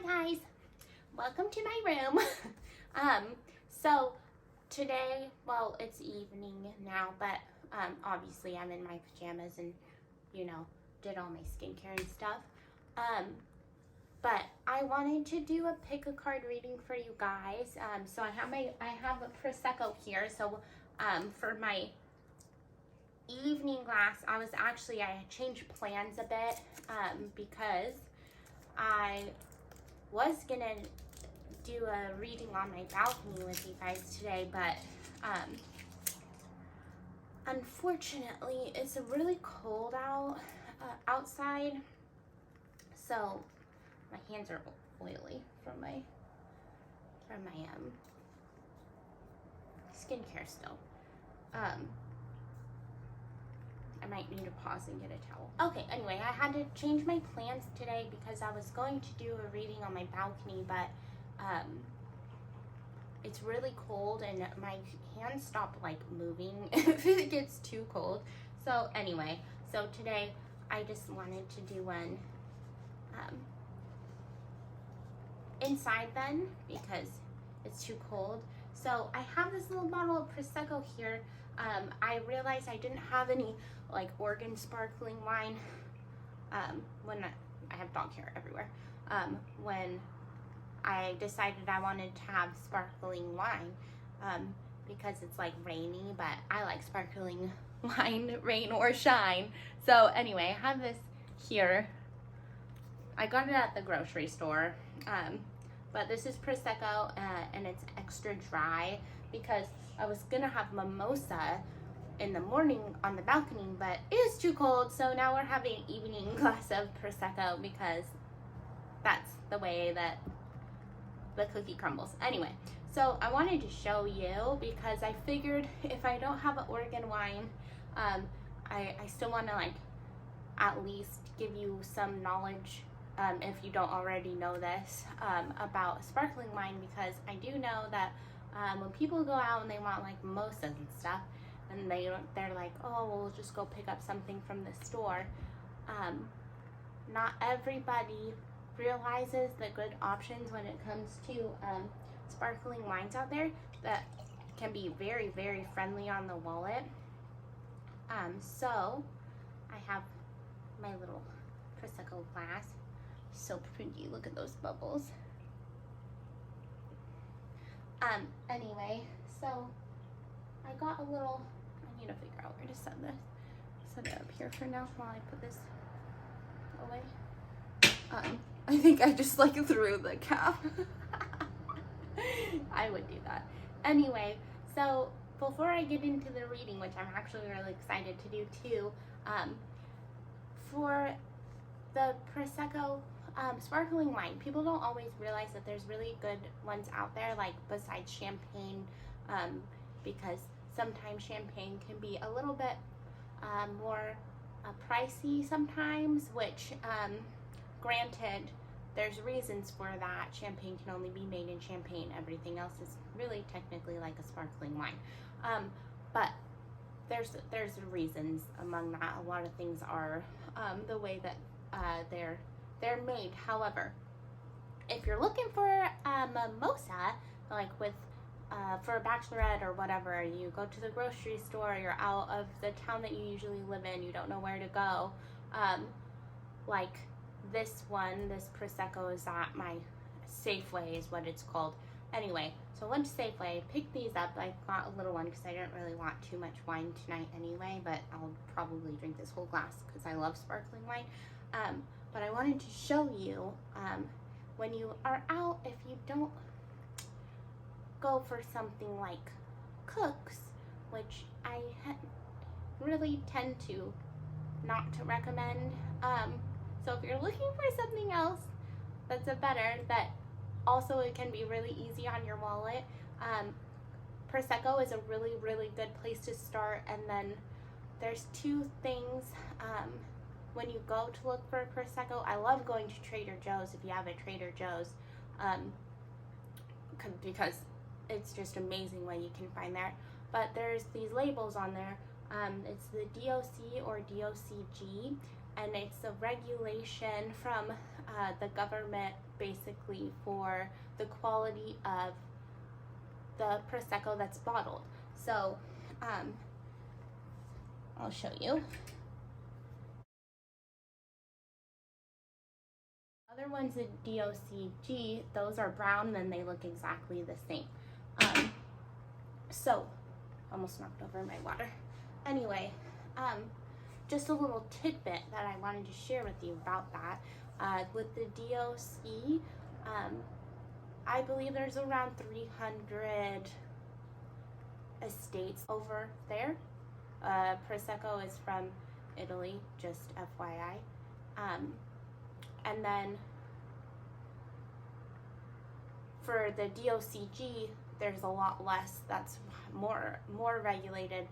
guys, welcome to my room. So today, well, it's evening now, but obviously I'm in my pajamas and did all my skincare and stuff. But I wanted to do a pick a card reading for you guys. So I have a Prosecco here. So for my evening glass, I changed plans a bit because I was gonna do a reading on my balcony with you guys today, but unfortunately it's really cold outside, so my hands are oily from my skincare still. I might need to pause and get a towel. Okay, anyway, I had to change my plans today because I was going to do a reading on my balcony, but it's really cold and my hands stop like moving if it gets too cold. So anyway, so today I just wanted to do one inside then because it's too cold. So I have this little bottle of Prosecco here. I realized I didn't have any like Oregon sparkling wine when I have dog hair everywhere. When I decided I wanted to have sparkling wine because it's like rainy, but I like sparkling wine, rain or shine. So anyway, I have this here. I got it at the grocery store, but this is Prosecco and it's extra dry because I was gonna have mimosa in the morning on the balcony, but it is too cold, so now we're having an evening glass of Prosecco because that's the way that the cookie crumbles. Anyway, so I wanted to show you because I figured if I don't have an Oregon wine, I still want to like at least give you some knowledge if you don't already know this about sparkling wine, because I do know that when people go out and they want like mimosas and stuff, and they're like, oh, we'll just go pick up something from the store. Not everybody realizes the good options when it comes to sparkling wines out there that can be very, very friendly on the wallet. So I have my little Prosecco glass. So pretty, look at those bubbles. Anyway, so I got a little, I need to figure out where to set this. Set it up here for now while I put this away. I think I just like threw the cap. I would do that. Anyway, so before I get into the reading, which I'm actually really excited to do too, for the Prosecco sparkling wine, people don't always realize that there's really good ones out there, like besides champagne, because sometimes champagne can be a little bit more pricey sometimes, which granted, there's reasons for that. Champagne can only be made in Champagne. Everything else is really technically like a sparkling wine. But there's reasons among that. A lot of things are the way that they're made. However, if you're looking for a mimosa, like with for a bachelorette or whatever, you go to the grocery store, you're out of the town that you usually live in, you don't know where to go, like this Prosecco is at my Safeway is what it's called. Anyway, so I went to Safeway, picked these up. I got a little one because I didn't really want too much wine tonight anyway, but I'll probably drink this whole glass because I love sparkling wine. But I wanted to show you, when you are out, if you don't go for something like Cooks, which I really tend to not to recommend. So if you're looking for something else that's that also it can be really easy on your wallet, Prosecco is a really, really good place to start. And then there's two things when you go to look for Prosecco. I love going to Trader Joe's if you have a Trader Joe's, because it's just amazing what you can find there. But there's these labels on there. It's the DOC or DOCG, and it's a regulation from the government basically for the quality of the Prosecco that's bottled. So I'll show you. Other ones in DOCG, those are brown and they look exactly the same. So, almost knocked over my water. Anyway, just a little tidbit that I wanted to share with you about that. With the DOC, I believe there's around 300 estates over there. Prosecco is from Italy, just FYI. And then for the DOCG, there's a lot less. That's more regulated.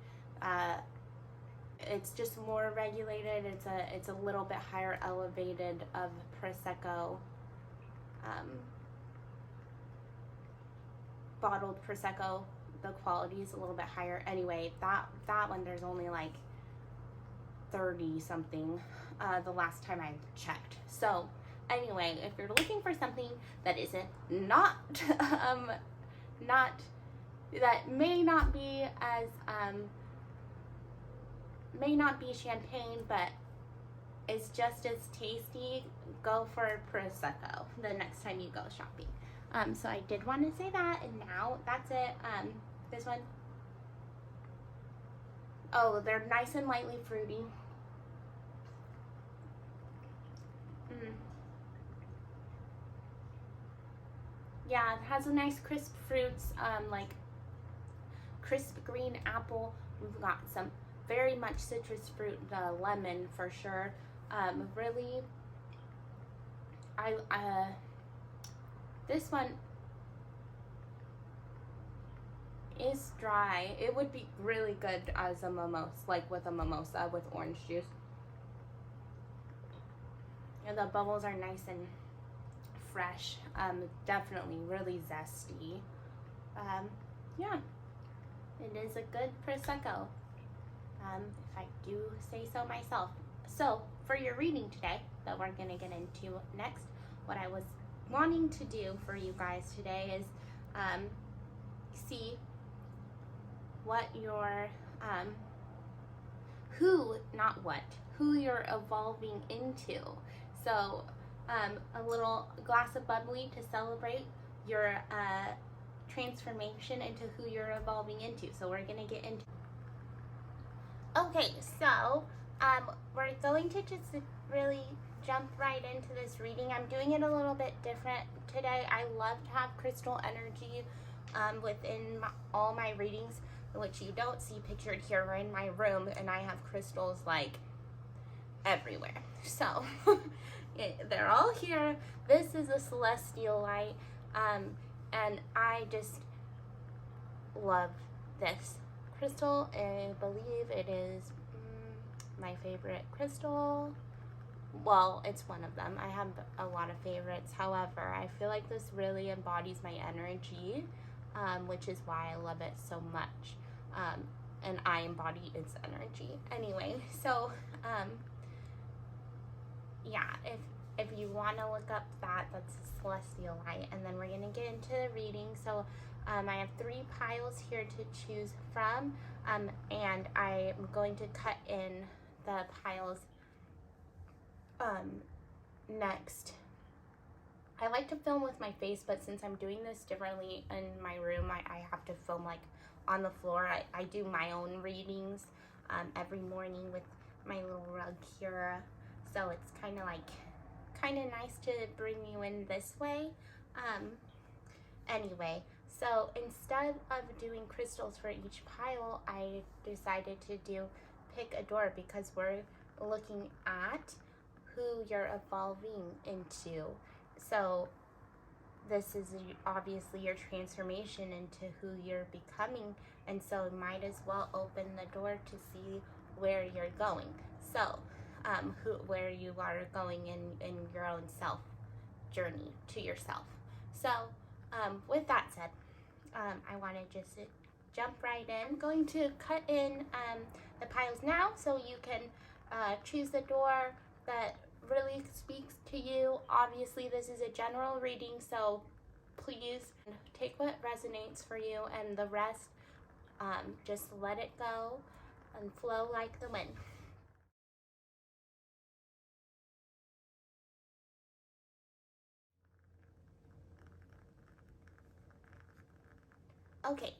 It's just more regulated. It's a little bit higher elevated of Prosecco, bottled Prosecco. The quality is a little bit higher. Anyway, that one there's only like 30 something the last time I checked. So anyway, if you're looking for something that isn't not that may not be as may not be champagne but is just as tasty, go for Prosecco the next time you go shopping. So I did want to say that, and now that's it. This one, oh, they're nice and lightly fruity. Yeah, it has a nice crisp fruits, like crisp green apple. We've got some very much citrus fruit, the lemon for sure. Really, this one is dry. It would be really good as a mimosa, like with a mimosa with orange juice. And the bubbles are nice and fresh. Definitely really zesty. Yeah, it is a good Prosecco, if I do say so myself. So for your reading today that we're gonna get into next, what I was wanting to do for you guys today is see what your who you're evolving into. So a little glass of bubbly to celebrate your transformation into who you're evolving into. So we're gonna get into. Okay, so we're going to just really jump right into this reading. I'm doing it a little bit different today. I love to have crystal energy within all my readings, which you don't see pictured here. We're in my room and I have crystals like everywhere. So they're all here. This is a celestialite, and I just love this crystal. I believe it is my favorite crystal. Well, it's one of them. I have a lot of favorites. However, I feel like this really embodies my energy, which is why I love it so much. And I embody its energy. Anyway, so yeah, if you want to look up that's a celestialite, and then we're going to get into the reading. So I have 3 piles here to choose from, and I'm going to cut in the piles next. I like to film with my face, but since I'm doing this differently in my room, I have to film like on the floor. I do my own readings every morning with my little rug here, so it's kind of nice to bring you in this way. Anyway, so instead of doing crystals for each pile, I decided to pick a door, because we're looking at who you're evolving into. So this is obviously your transformation into who you're becoming, and so you might as well open the door to see where you're going. So where you are going in your own self journey to yourself. So with that said, I want to just jump right in. I'm going to cut in the piles now, so you can choose the door that really speaks to you. Obviously, this is a general reading, so please take what resonates for you, and the rest, just let it go and flow like the wind. Okay,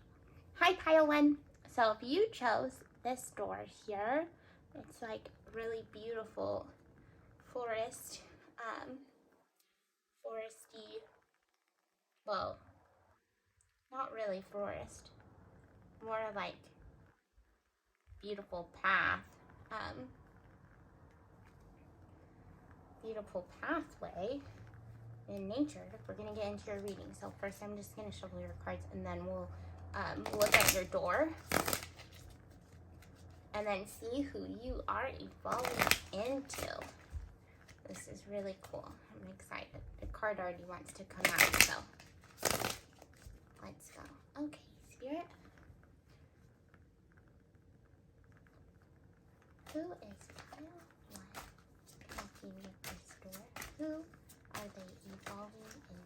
hi pile one. So if you chose this door here, it's like really beautiful forest, foresty, well, not really forest, more like beautiful path, beautiful pathway in nature. We're gonna get into your reading. So first I'm just gonna shuffle your cards, and then we'll look at your door and then see who you are evolving into. This is really cool. I'm excited. The card already wants to come out, so let's go. Okay, Spirit. Who is pile one talking with this door? Who are they evolving into?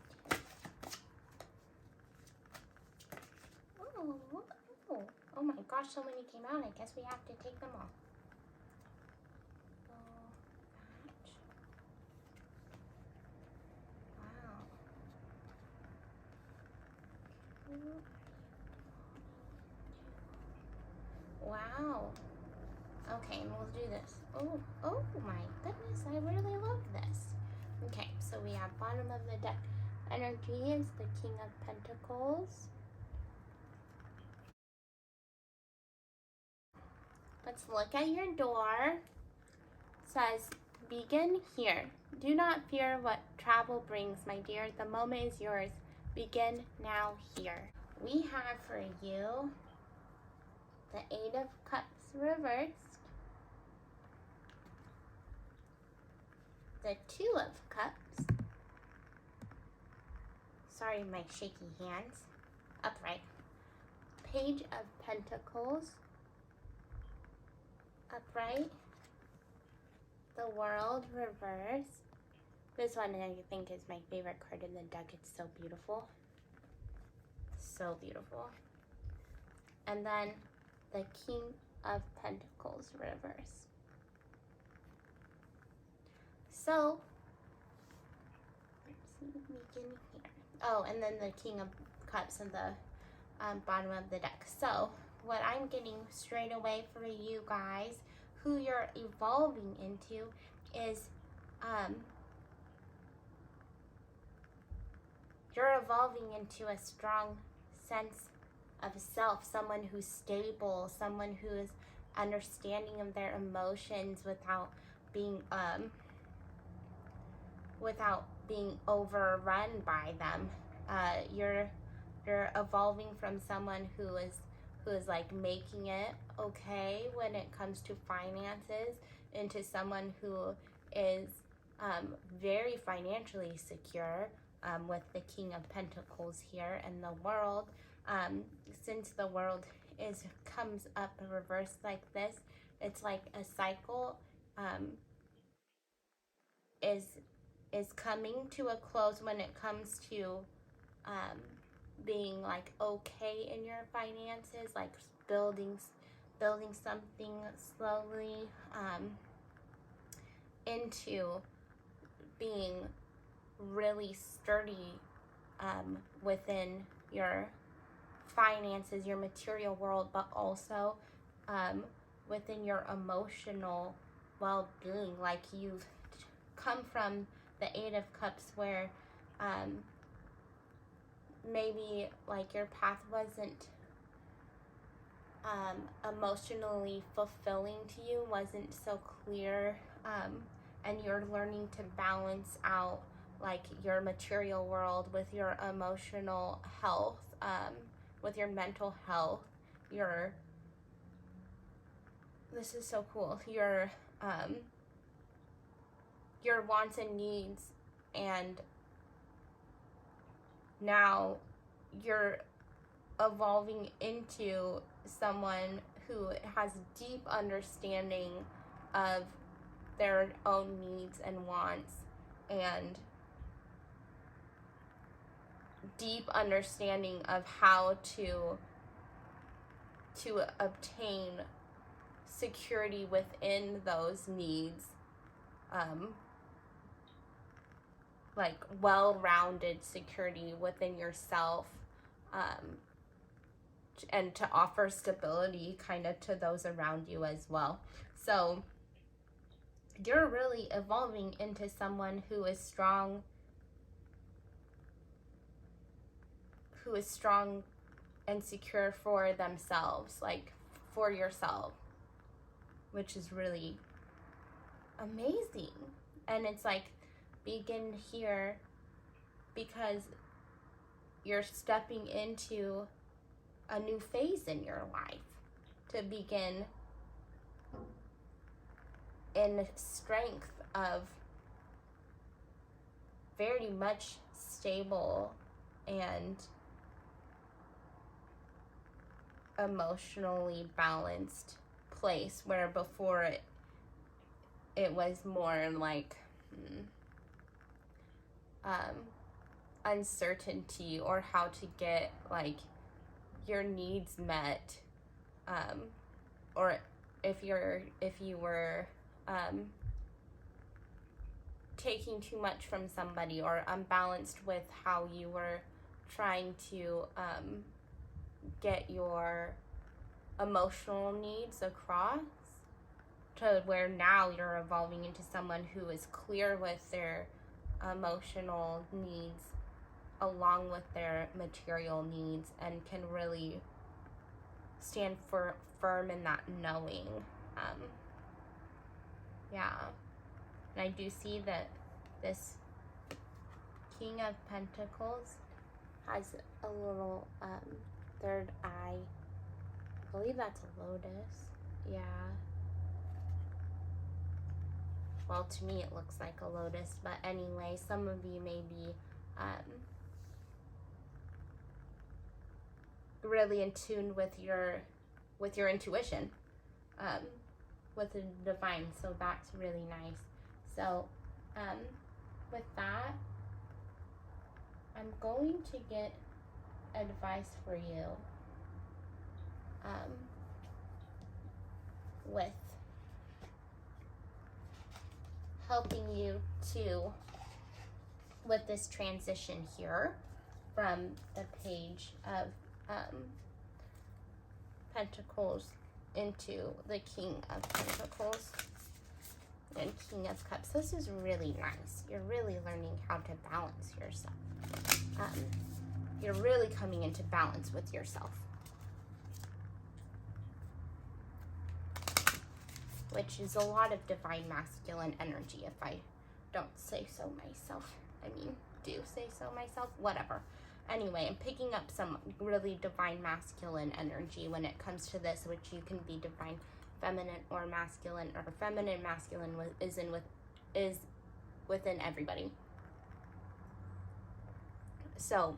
Oh my gosh, so many came out. I guess we have to take them all. Wow. Wow. Okay, and we'll do this. Oh my goodness, I really love this. Okay, so we have bottom of the deck energy is the King of Pentacles. Let's look at your door. It says, begin here. Do not fear what travel brings, my dear. The moment is yours. Begin now here. We have for you the Eight of Cups reversed, the Two of Cups, sorry my shaky hands, upright, Page of Pentacles, upright, the World reversed. This one I think is my favorite card in the deck. It's so beautiful. So beautiful. And then the King of Pentacles reverse. So, let's see, begin here. Oh, and then the King of Cups in the bottom of the deck. So, what I'm getting straight away for you guys, who you're evolving into, is you're evolving into a strong sense of self, someone who's stable, someone who is understanding of their emotions without being overrun by them. You're evolving from someone who is like making it okay when it comes to finances into someone who is very financially secure, with the King of Pentacles here, and the World. Since the World comes up reversed like this, it's like a cycle is coming to a close when it comes to being like okay in your finances, like building something slowly into being really sturdy within your finances, your material world, but also within your emotional well-being. Like you've come from the Eight of Cups where maybe like your path wasn't emotionally fulfilling to you, wasn't so clear, and you're learning to balance out like your material world with your emotional health, with your mental health, this is so cool, your wants and needs, and now you're evolving into someone who has deep understanding of their own needs and wants, and deep understanding of how to obtain security within those needs, like well-rounded security within yourself, and to offer stability kind of to those around you as well. So you're really evolving into someone who is strong and secure for themselves, like for yourself, which is really amazing. And it's like, begin here, because you're stepping into a new phase in your life to begin in strength of very much stable and emotionally balanced place, where before it was more like uncertainty, or how to get like your needs met, or if you were taking too much from somebody, or unbalanced with how you were trying to get your emotional needs across, to where now you're evolving into someone who is clear with their emotional needs along with their material needs, and can really stand firm in that knowing. And I do see that this King of Pentacles has a little third eye. I believe that's a lotus. Yeah. Well, to me it looks like a lotus, but anyway, some of you may be really in tune with your intuition, with the divine. So that's really nice. So with that, I'm going to get advice for you with helping you with this transition here from the Page of Pentacles into the King of Pentacles and King of Cups. This is really nice. You're really learning how to balance yourself. You're really coming into balance with yourself, which is a lot of divine masculine energy, if I don't say so myself. I mean, do say so myself, whatever. Anyway, I'm picking up some really divine masculine energy when it comes to this, which you can be divine feminine or masculine, or feminine masculine is within everybody. So,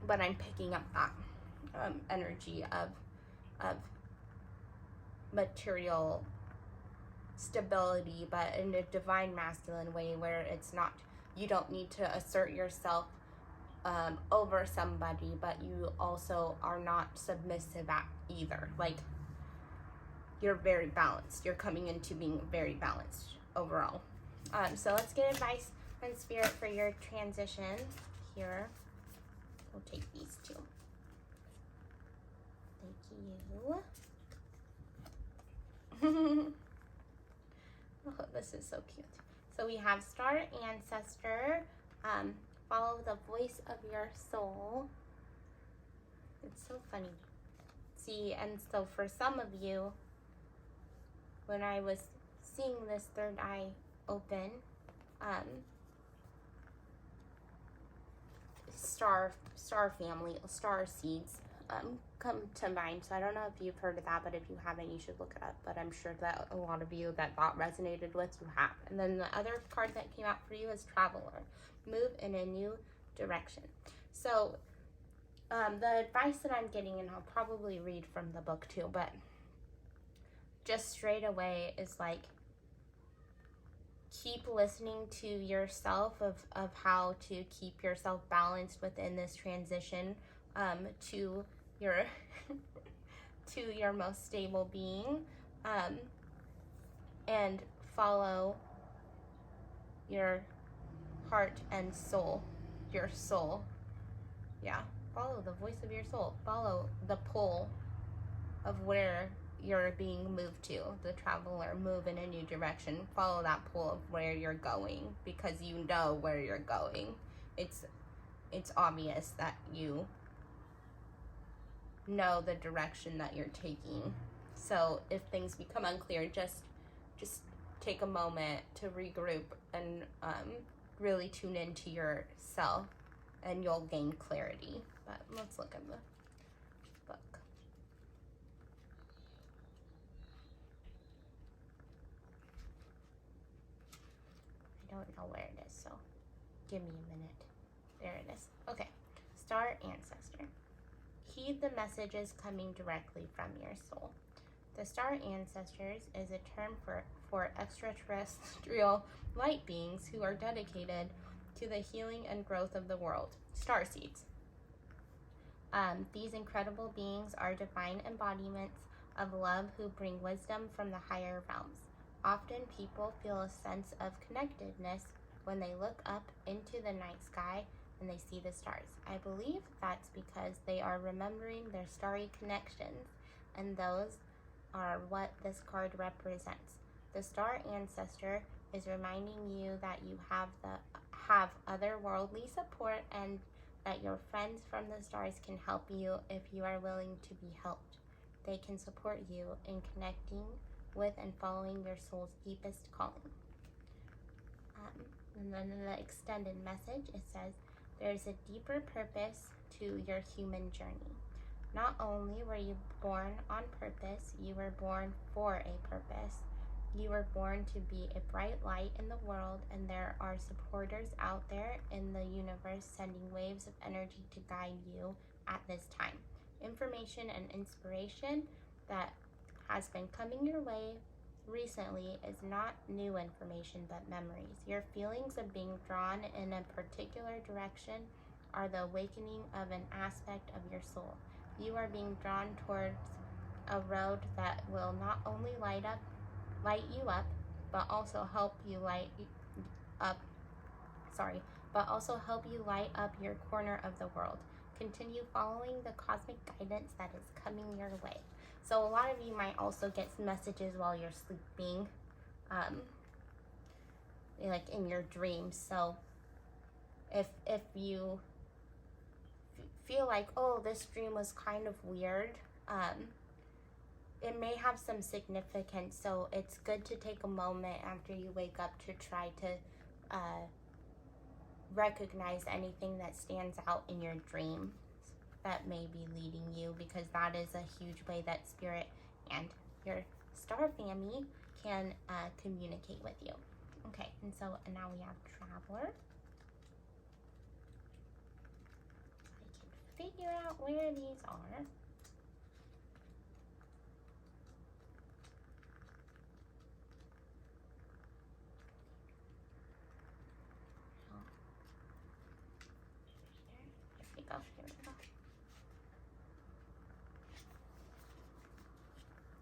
but I'm picking up that energy of material stability, but in a divine masculine way, where it's not, you don't need to assert yourself over somebody, but you also are not submissive at either. Like, you're very balanced. You're coming into being very balanced overall. So let's get advice from Spirit for your transition here. We'll take these two. Thank you. Oh, this is so cute. So we have Star Ancestor. Follow the voice of your soul. It's so funny. See, and so for some of you, when I was seeing this third eye open, star family, star seeds come to mind. So I don't know if you've heard of that, but if you haven't, you should look it up. But I'm sure that a lot of you that resonated with, you have. And then the other card that came out for you is Traveler. Move in a new direction. So the advice that I'm getting, and I'll probably read from the book too, but just straight away is like, keep listening to yourself of how to keep yourself balanced within this transition to your to your most stable being, and follow your heart and soul, your soul. Yeah, follow the voice of your soul. Follow the pull of where you're being moved to, the traveler. Move in a new direction. Follow that pull of where you're going, because you know where you're going. It's obvious that you know the direction that you're taking. So if things become unclear, just take a moment to regroup and really tune into yourself, and you'll gain clarity. But let's look at the book. I don't know where it is, so give me a minute. There it is. Okay. Star Ancestor. Heed the messages coming directly from your soul. The Star Ancestors is a term for extraterrestrial light beings who are dedicated to the healing and growth of the world. Star seeds. These incredible beings are divine embodiments of love who bring wisdom from the higher realms. Often people feel a sense of connectedness when they look up into the night sky and they see the stars. I believe that's because they are remembering their starry connections, and those are what this card represents. The Star Ancestor is reminding you that you have otherworldly support, and that your friends from the stars can help you if you are willing to be helped. They can support you in connecting with and following your soul's deepest calling. And then in the extended message, it says, there's a deeper purpose to your human journey. Not only were you born on purpose, you were born for a purpose. You were born to be a bright light in the world, and there are supporters out there in the universe sending waves of energy to guide you at this time. Information and inspiration that has been coming your way recently is not new information but memories. Your feelings of being drawn in a particular direction are the awakening of an aspect of your soul. You are being drawn towards a road that will not only light you up, but also help you light up your corner of the world. Continue following the cosmic guidance that is coming your way. So a lot of you might also get messages while you're sleeping, like in your dreams. So if you feel like, oh, this dream was kind of weird, it may have some significance. So it's good to take a moment after you wake up to try to recognize anything that stands out in your dream that may be leading you, because that is a huge way that spirit and your star family can communicate with you. Okay, and so now we have Traveler. I can figure out where these are. Here we go.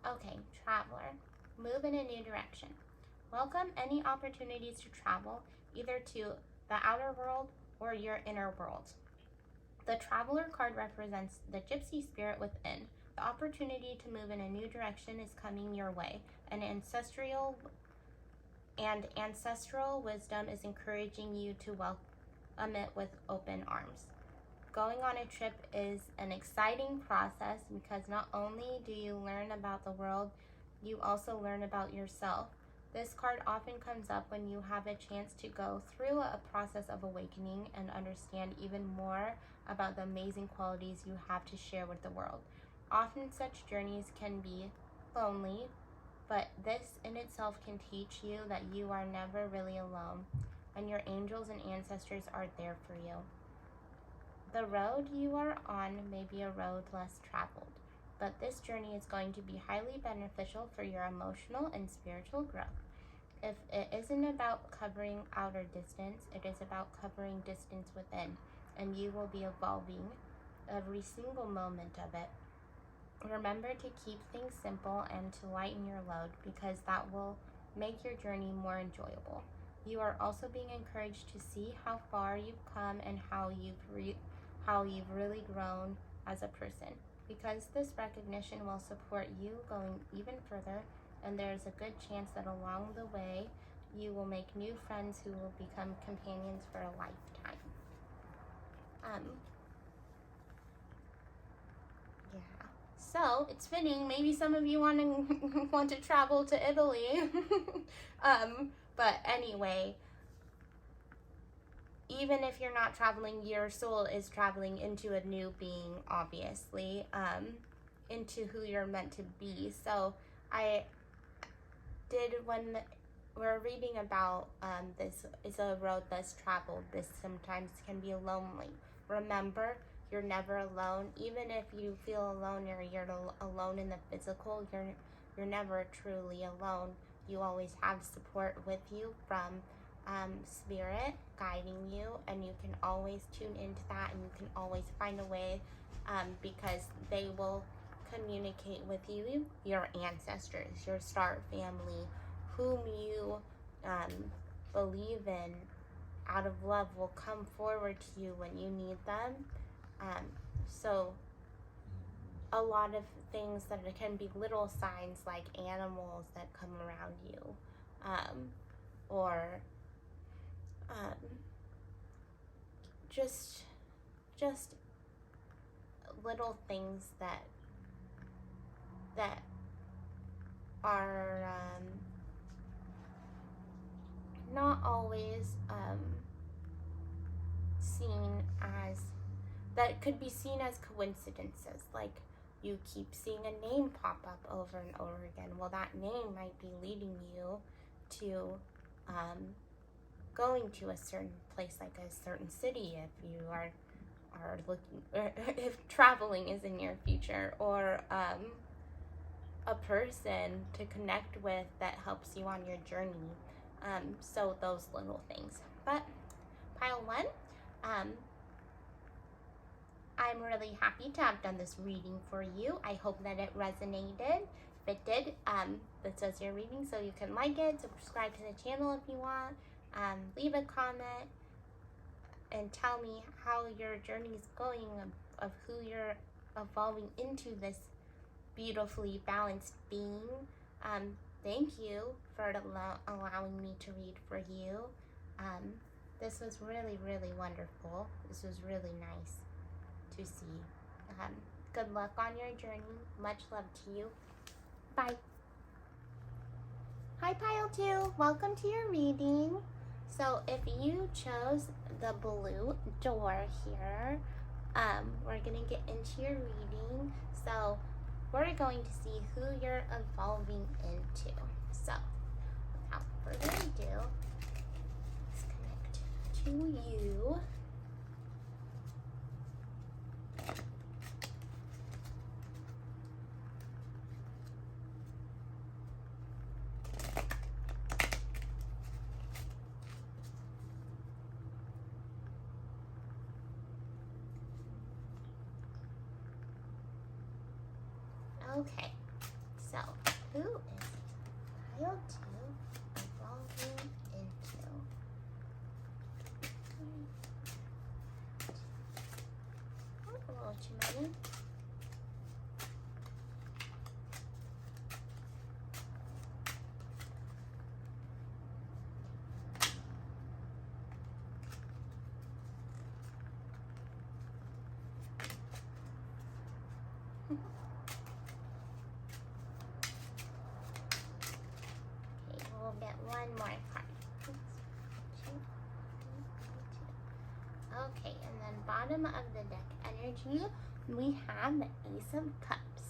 Okay, Traveler. Move in a new direction. Welcome any opportunities to travel, either to the outer world or your inner world. The Traveler card represents the gypsy spirit within. The opportunity to move in a new direction is coming your way. An ancestral wisdom is encouraging you to welcome it with open arms. Going on a trip is an exciting process, because not only do you learn about the world, you also learn about yourself. This card often comes up when you have a chance to go through a process of awakening and understand even more about the amazing qualities you have to share with the world. Often such journeys can be lonely, but this in itself can teach you that you are never really alone, and your angels and ancestors are there for you. The road you are on may be a road less traveled, but this journey is going to be highly beneficial for your emotional and spiritual growth. If it isn't about covering outer distance, it is about covering distance within, and you will be evolving every single moment of it. Remember to keep things simple and to lighten your load, because that will make your journey more enjoyable. You are also being encouraged to see how far you've come and how you've really grown as a person, because this recognition will support you going even further, and there's a good chance that along the way you will make new friends who will become companions for a lifetime. Yeah. So it's fitting. Maybe some of you want to travel to Italy. But anyway, even if you're not traveling, your soul is traveling into a new being, obviously, into who you're meant to be. So I did, when we're reading about this is a road less traveled, this sometimes can be lonely. Remember, you're never alone. Even if you feel alone or you're alone in the physical, you're never truly alone. You always have support with you from spirit guiding you, and you can always tune into that, and you can always find a way, because they will communicate with you, your ancestors, your star family, whom you believe in out of love, will come forward to you when you need them. So a lot of things that can be little signs, like animals that come around you, or just little things that are not always seen as, that could be seen as coincidences. Like, you keep seeing a name pop up over and over again. Well, that name might be leading you to going to a certain place, like a certain city, if you are looking, or if traveling is in your future, or a person to connect with that helps you on your journey. So those little things. But pile 1, I'm really happy to have done this reading for you. I hope that it resonated. If it did, this was your reading, so you can like it, subscribe to the channel if you want, leave a comment, and tell me how your journey is going, of who you're evolving into, this beautifully balanced being. Thank you for allowing me to read for you. This was really, really wonderful. This was really nice to see. Good luck on your journey. Much love to you. Bye. Hi, Pile 2. Welcome to your reading. So if you chose the blue door here, we're going to get into your reading. So we're going to see who you're evolving into. So without further ado, let's connect to you. Okay, so who is pile 2 evolving into? Oh, a little too many. We'll get one more card. Okay, and then bottom of the deck energy, we have the Ace of Cups.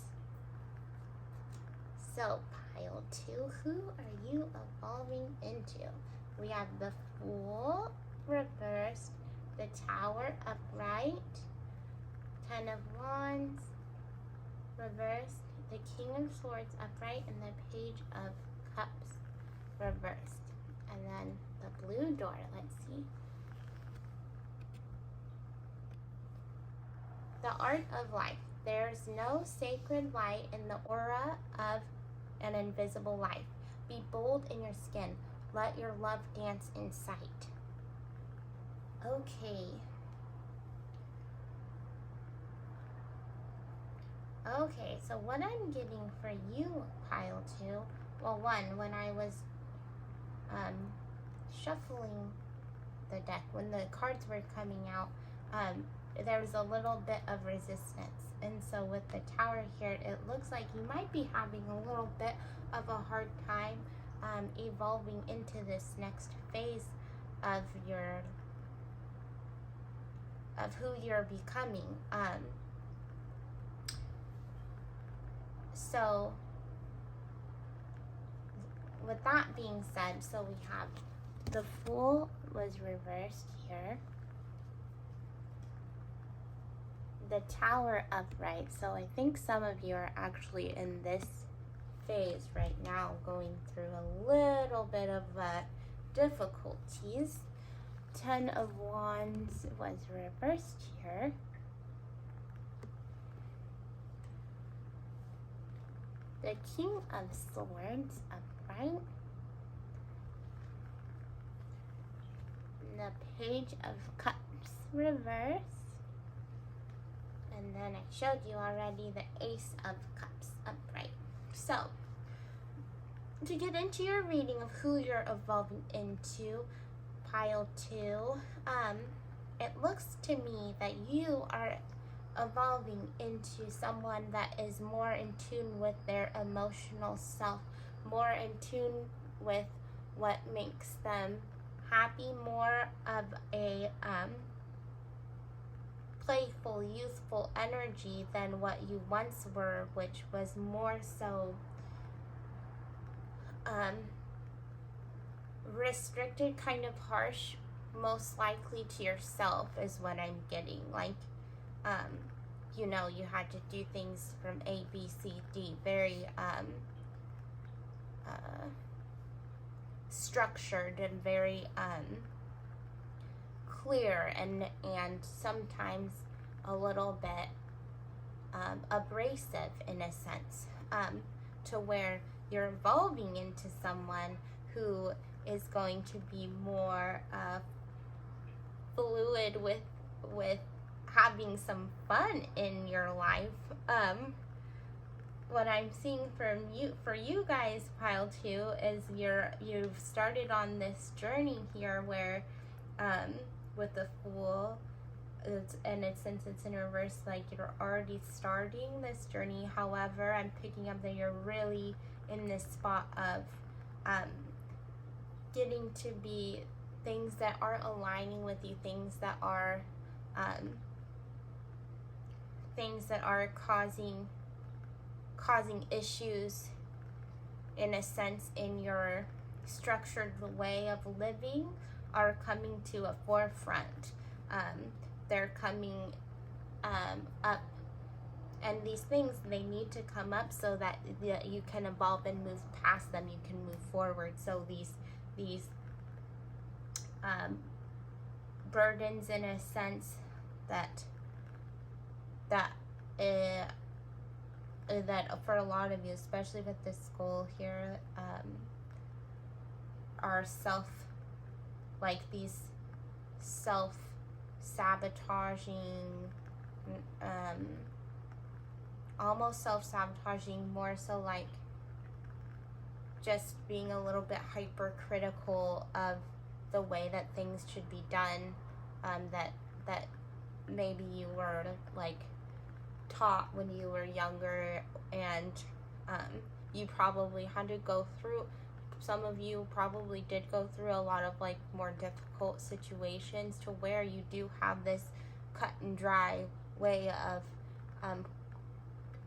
So pile 2, who are you evolving into? We have the Fool reversed, the Tower upright, 10 of Wands reversed, the King of Swords upright, and the Page of Cups reversed. And then the blue door, let's see. The art of life. There's no sacred light in the aura of an invisible life. Be bold in your skin. Let your love dance in sight. Okay. Okay, so what I'm getting for you, pile 2, well, one, when I was shuffling the deck, when the cards were coming out, there was a little bit of resistance. And so with the Tower here, it looks like you might be having a little bit of a hard time evolving into this next phase of who you're becoming. So with that being said, so we have the Fool was reversed here. The Tower upright. So I think some of you are actually in this phase right now, going through a little bit of difficulties. 10 of Wands was reversed here. The King of Swords upright. The Page of Cups reversed. And then I showed you already the Ace of Cups upright. So, to get into your reading of who you're evolving into, pile 2, it looks to me that you are evolving into someone that is more in tune with their emotional self, more in tune with what makes them happy, more of a playful, youthful energy than what you once were, which was more so restricted, kind of harsh, most likely to yourself is what I'm getting. Like, you know, you had to do things from A, B, C, D, very structured and very clear, and sometimes a little bit abrasive in a sense, to where you're evolving into someone who is going to be more fluid with having some fun in your life. What I'm seeing for you guys, pile 2, is you've started on this journey here where with the Fool, since it's in reverse, like you're already starting this journey. However, I'm picking up that you're really in this spot of getting to be things that are aligning with you, things that are causing issues in a sense in your structured way of living are coming to a forefront. They're coming up, and these things, they need to come up so that you can evolve and move past them, you can move forward. So these burdens, in a sense, that for a lot of you, especially with this goal here, are these self-sabotaging, almost self-sabotaging, more so like just being a little bit hypercritical of the way that things should be done, that maybe you were like taught when you were younger, and you probably had to go through, some of you probably did go through a lot of like more difficult situations to where you do have this cut and dry way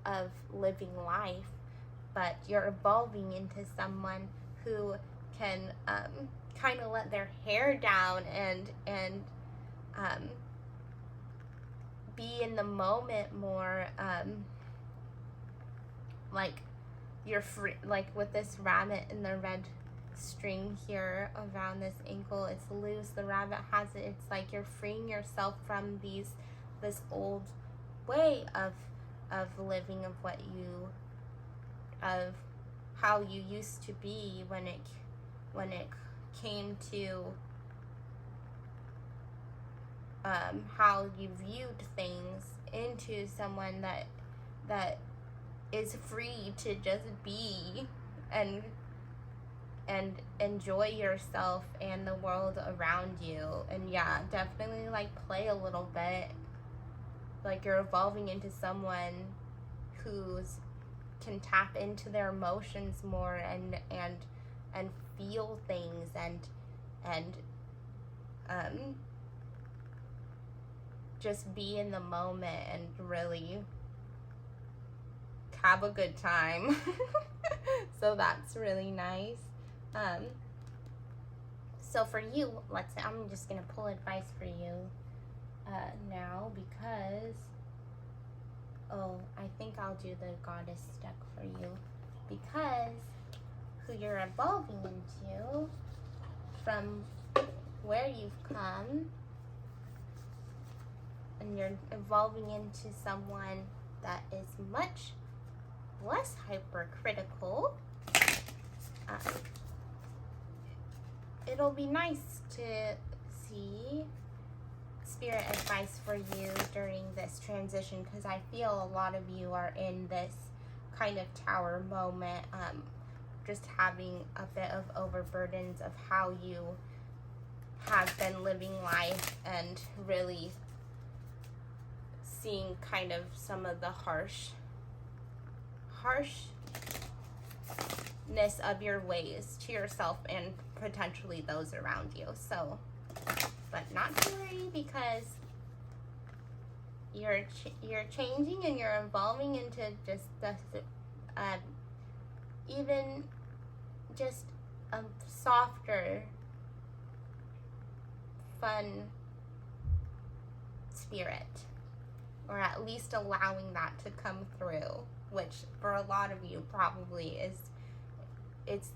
of living life, but you're evolving into someone who can kind of let their hair down and be in the moment more, like you're free, like with this rabbit in the red string here around this ankle. It's loose. The rabbit has it. It's like you're freeing yourself from this old way of living, of what you, of how you used to be when it came to how you viewed things, into someone that is free to just be and enjoy yourself and the world around you. And yeah, definitely like play a little bit, like you're evolving into someone who's can tap into their emotions more and feel things and just be in the moment and really have a good time. So that's really nice. So for you, I'm just gonna pull advice for you now, because I think I'll do the goddess deck for you, because who you're evolving into, from where you've come, and you're evolving into someone that is much less hypercritical. It'll be nice to see spirit advice for you during this transition, because I feel a lot of you are in this kind of tower moment, just having a bit of overburdens of how you have been living life, and really seeing kind of some of the harshness of your ways to yourself and potentially those around you. So, but not to worry, because you're changing and you're evolving into just even just a softer, fun spirit, or at least allowing that to come through, which for a lot of you probably is,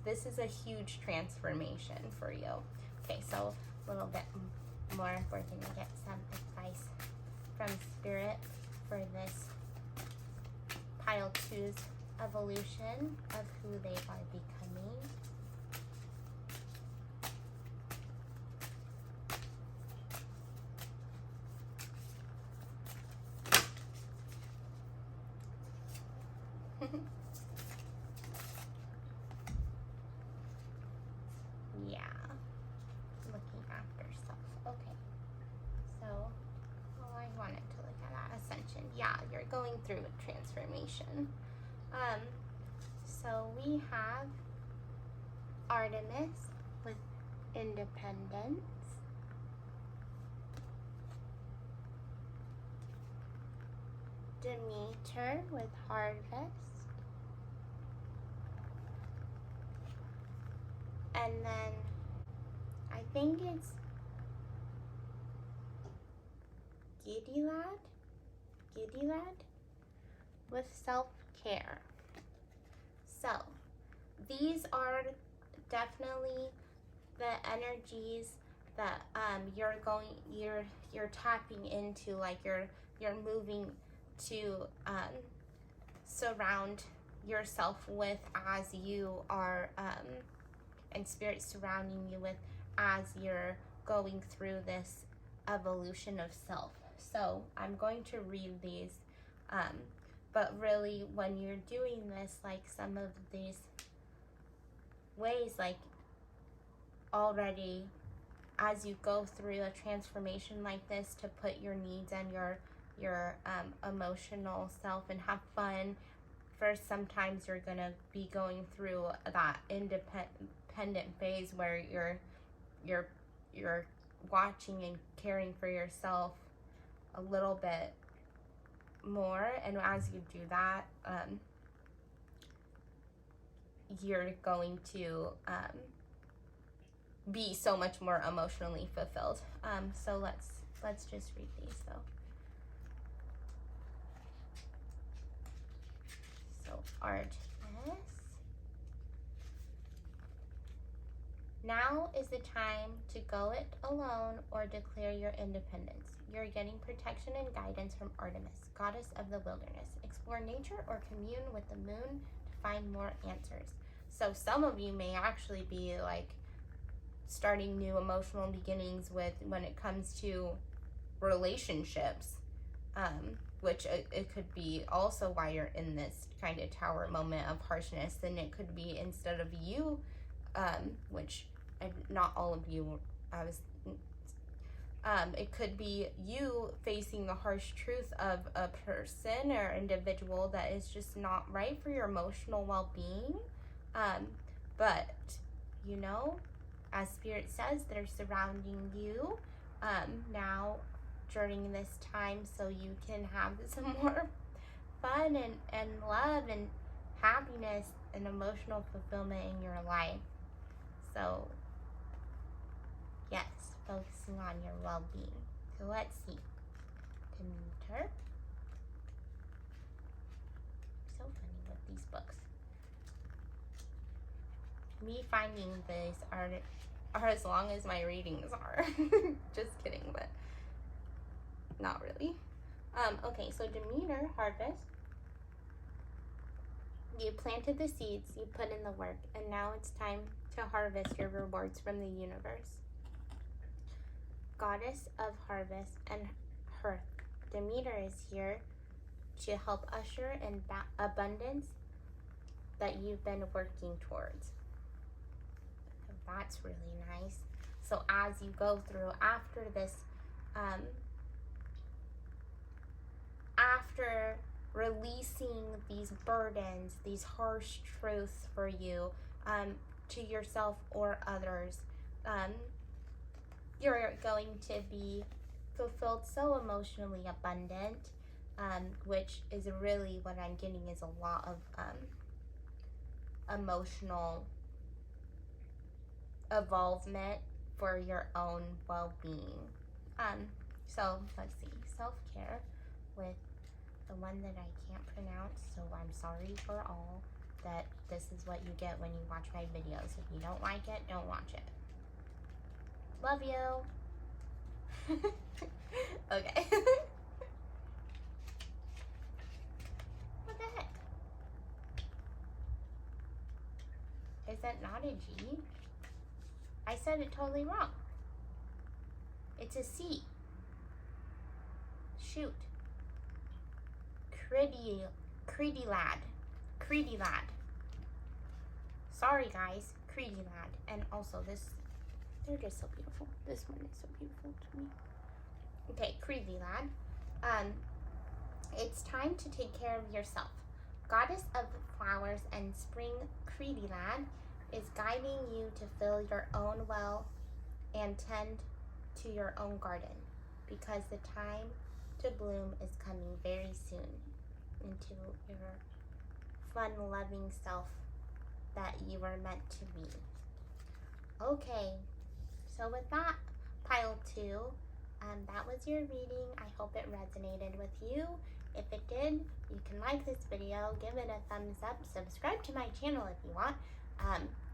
this is a huge transformation for you. Okay, so a little bit more, we're gonna get some advice from spirit for this pile 2's evolution of who they are becoming. Yeah, looking after self. Okay, so I wanted to look at that ascension. Yeah, you're going through a transformation. So we have Artemis with independence, Demeter with harvest, and then I think it's Giddy Lad with self-care. So these are definitely the energies that you're tapping into, like you're moving to surround yourself with, as you are and spirit surrounding you with, as you're going through this evolution of self. So I'm going to read these, but really when you're doing this, like some of these ways, like already as you go through a transformation like this, to put your needs and your emotional self and have fun. First, sometimes you're gonna be going through that independent phase where you're watching and caring for yourself a little bit more, and as you do that, you're going to be so much more emotionally fulfilled. So let's just read these though. So Artemis, Now is the time to go it alone or declare your independence. You're getting protection and guidance from Artemis, goddess of the wilderness. Explore nature or commune with the moon to find more answers. So some of you may actually be like starting new emotional beginnings with when it comes to relationships, which it could be also why you're in this kind of tower moment of harshness. Then it could be instead of you, which not all of you, it could be you facing the harsh truth of a person or individual that is just not right for your emotional well-being. But, you know, as Spirit says, they're surrounding you now during this time so you can have some more fun and love and happiness and emotional fulfillment in your life. So, yes, focusing on your well-being. So let's see. Demeter. So funny with these books. Me finding these are as long as my readings are. Just kidding, but not really. Okay, so Demeter, harvest. You planted the seeds, you put in the work, and now it's time to harvest your rewards from the universe. Goddess of harvest and hearth, Demeter is here to help usher in abundance that you've been working towards. That's really nice. So as you go through after this, after releasing these burdens, these harsh truths for you, to yourself or others, you're going to be fulfilled so emotionally abundant, which is really what I'm getting is a lot of emotional evolvement for your own well-being. So let's see, self-care with the one that I can't pronounce, so I'm sorry for all that this is what you get when you watch my videos. If you don't like it, don't watch it. Love you. Okay. What the heck? Is that not a G? I said it totally wrong. It's a C. Shoot. Creedy lad. Sorry guys, creedy lad. And also this, they're just so beautiful. This one is so beautiful to me. Okay, creedy lad. It's time to take care of yourself. Goddess of flowers and spring, creedy lad is guiding you to fill your own well and tend to your own garden, because the time to bloom is coming very soon into your fun, loving self that you were meant to be. Okay, so with that, pile 2, that was your reading. I hope it resonated with you. If it did, you can like this video, give it a thumbs up, subscribe to my channel if you want,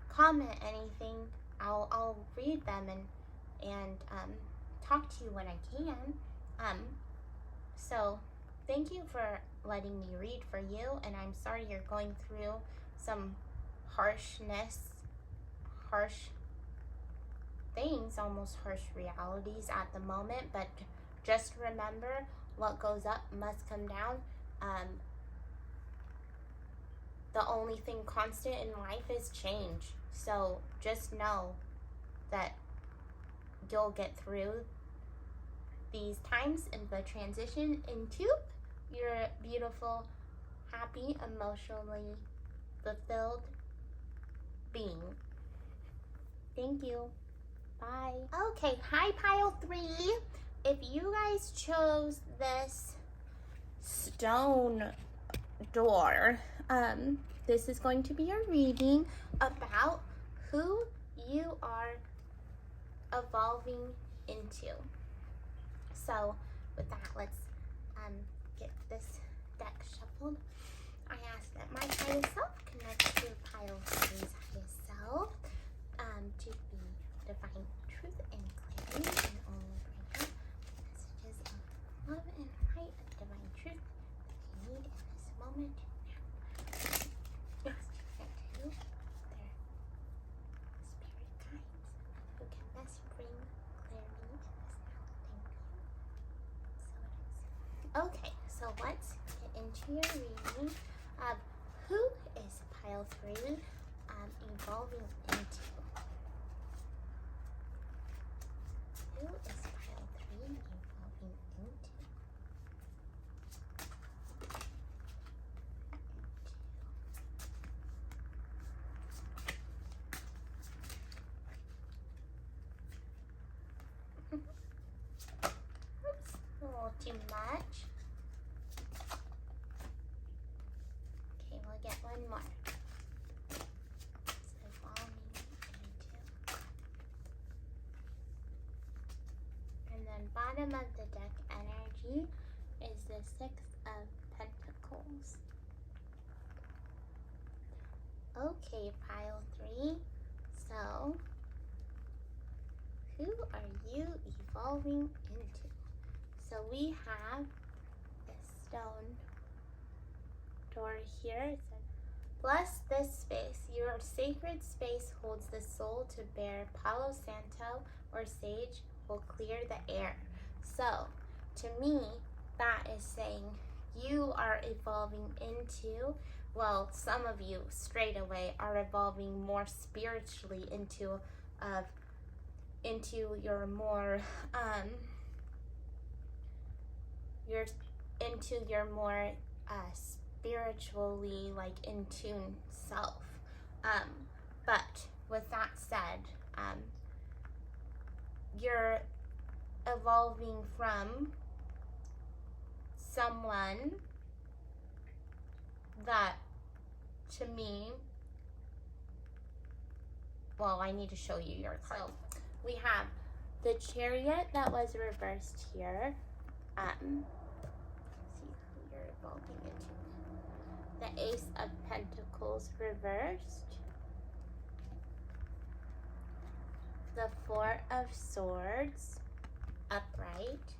comment anything. I'll read them and talk to you when I can. So thank you for letting me read for you, and I'm sorry you're going through some harsh things, almost harsh realities at the moment, but just remember, what goes up must come down. The only thing constant in life is change. So just know that you'll get through these times in the transition into your beautiful, happy, emotionally fulfilled being. Thank you. Bye. Okay, hi pile 3. If you guys chose this stone door, this is going to be a reading about who you are evolving into. So with that, let's get this deck shuffled. I ask that my highest self connect to pile 3's highest self to be divine truth and clarity, and only bring out messages of love and light and divine truth that you need in this moment now. Yes, and to their spirit guides who can best bring clarity in this now. Thank you. So it is. Okay, so let's get into your reading of who is pile 3 evolving into. Who is pile 3 evolving into? Oops, a little too much. Okay, we'll get one more. It's evolving into. And then bottom of the deck energy is the 6 of Pentacles. Okay, pile 3. So, who are you evolving into? So we have this stone door here. It says, bless this space. Your sacred space holds the soul to bear. Palo Santo or sage will clear the air. So, to me, that is saying you are evolving into, well, some of you straight away are evolving more spiritually into your more your more spiritually like in tune self. But with that said, you're evolving from someone that, to me, well, I need to show you your card. So we have the Chariot that was reversed here. See who you're evolving into. The Ace of Pentacles reversed. The Four of Swords upright.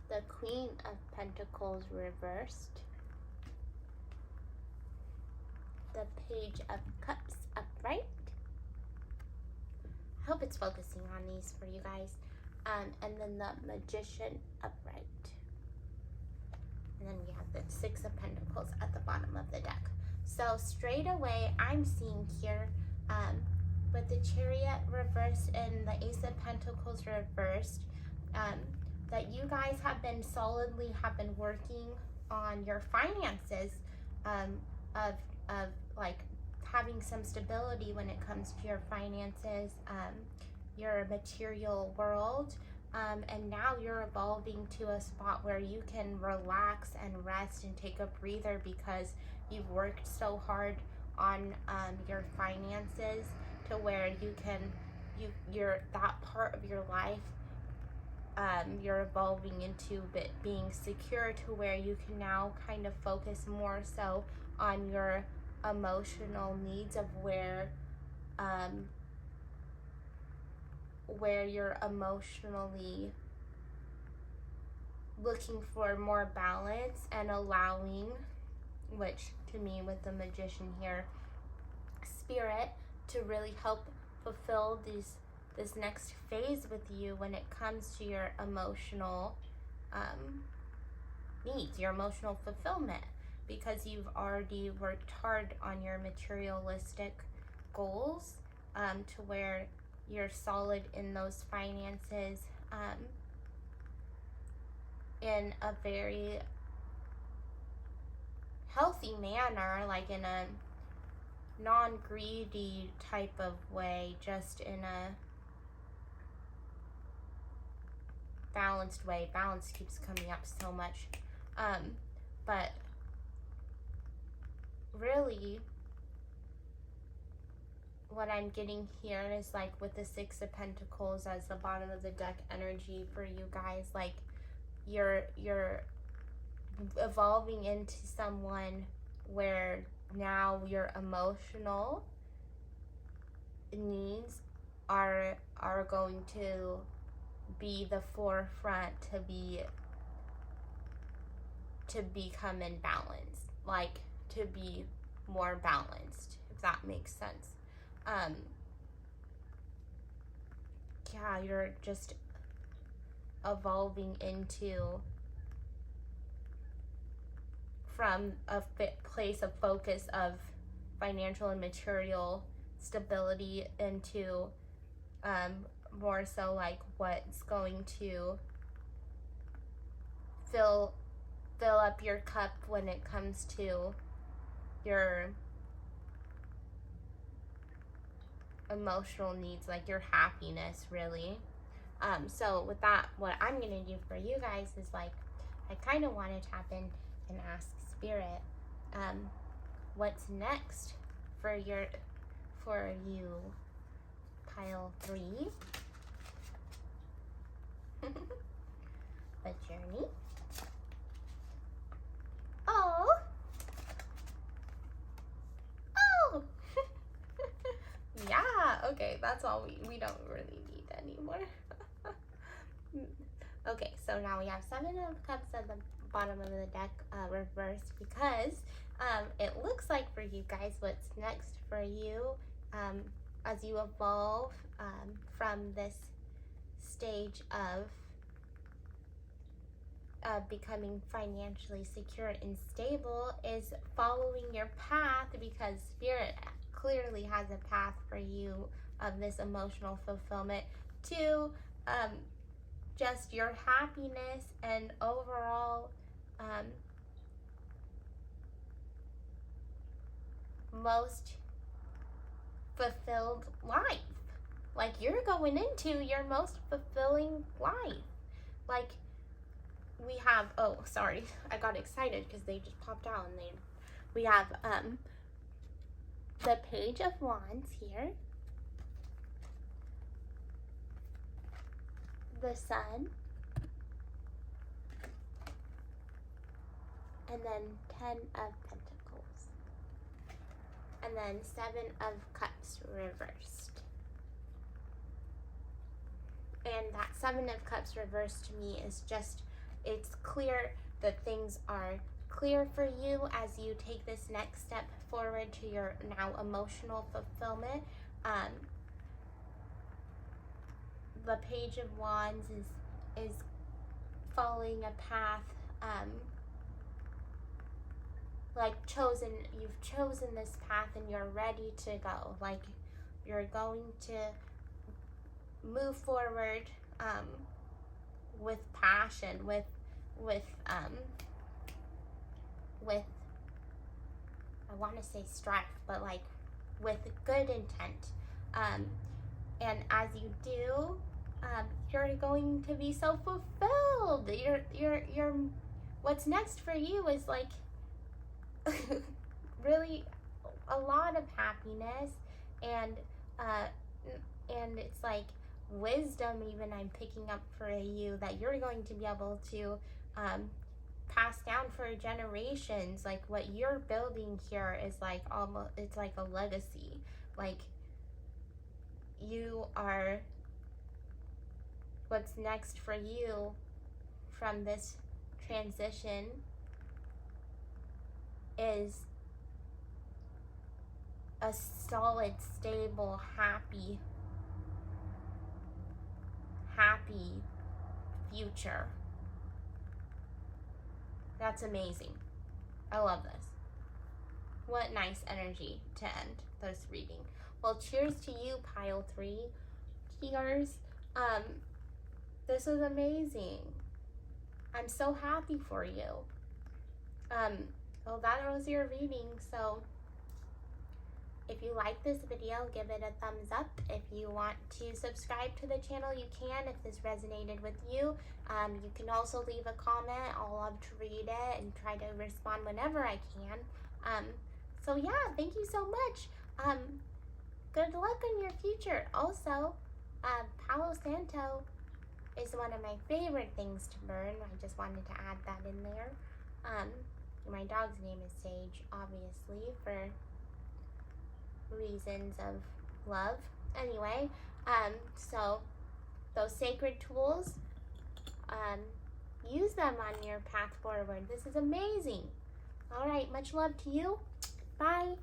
The Queen of Pentacles reversed. The Page of Cups upright. I hope it's focusing on these for you guys. And then the Magician upright. And then we have the 6 of Pentacles at the bottom of the deck. So straight away, I'm seeing here with the Chariot reversed and the Ace of Pentacles reversed, that you guys have been working on your finances, of like having some stability when it comes to your finances, your material world, and now you're evolving to a spot where you can relax and rest and take a breather because you've worked so hard on your finances to where you're that part of your life, you're evolving into being secure to where you can now kind of focus more so on your emotional needs of where you're emotionally looking for more balance and allowing, which to me with the Magician here, Spirit, to really help fulfill this next phase with you when it comes to your emotional needs, your emotional fulfillment, because you've already worked hard on your materialistic goals, to where you're solid in those finances, in a very healthy manner, like in a non-greedy type of way, just in a balanced way. Balance keeps coming up so much, but really what I'm getting here is like with the 6 of Pentacles as the bottom of the deck energy for you guys, like you're evolving into someone where now your emotional needs are going to be the forefront to become in balance, like to be more balanced, if that makes sense. Yeah, you're just evolving into from a place of focus of financial and material stability into more so like what's going to fill up your cup when it comes to your emotional needs, like your happiness, really. So with that, what I'm gonna do for you guys is like, I kind of want to tap in and ask Spirit, what's next for you, pile 3. The journey. Oh. Yeah, okay, that's all we don't really need anymore. Okay, so now we have 7 of Cups at the bottom of the deck, reversed, because it looks like for you guys, what's next for you as you evolve from this stage of becoming financially secure and stable is following your path, because Spirit clearly has a path for you of this emotional fulfillment to just your happiness and overall most fulfilled life. Like, you're going into your most fulfilling life. Like, we have, oh, sorry, I got excited because they just popped out, and we have the Page of Wands here, the Sun, and then 10 of Pentacles, and then 7 of Cups reversed. And that 7 of Cups reversed to me is just, it's clear that things are clear for you as you take this next step forward to your now emotional fulfillment. The Page of Wands is following a path, like you've chosen this path and you're ready to go. Like, you're going to move forward with passion, with I want to say strife, but like with good intent. And as you do, you're going to be so fulfilled. You're what's next for you is like really a lot of happiness, and it's like wisdom even I'm picking up for you that you're going to be able to pass down for generations. Like, what you're building here is like almost, it's like a legacy. Like, you are, what's next for you from this transition is a solid, stable, happy future. That's amazing. I love this. What nice energy to end this reading. Well, cheers to you, pile 3. Cheers. This is amazing. I'm so happy for you. Well, that was your reading. So if you like this video, give it a thumbs up. If you want to subscribe to the channel, you can, if this resonated with you. You can also leave a comment. I'll love to read it and try to respond whenever I can. So yeah, thank you so much. Good luck in your future. Also, Palo Santo is one of my favorite things to burn. I just wanted to add that in there. My dog's name is Sage, obviously, for reasons of love. Anyway, so those sacred tools, use them on your path forward. This is amazing. All right, much love to you. Bye.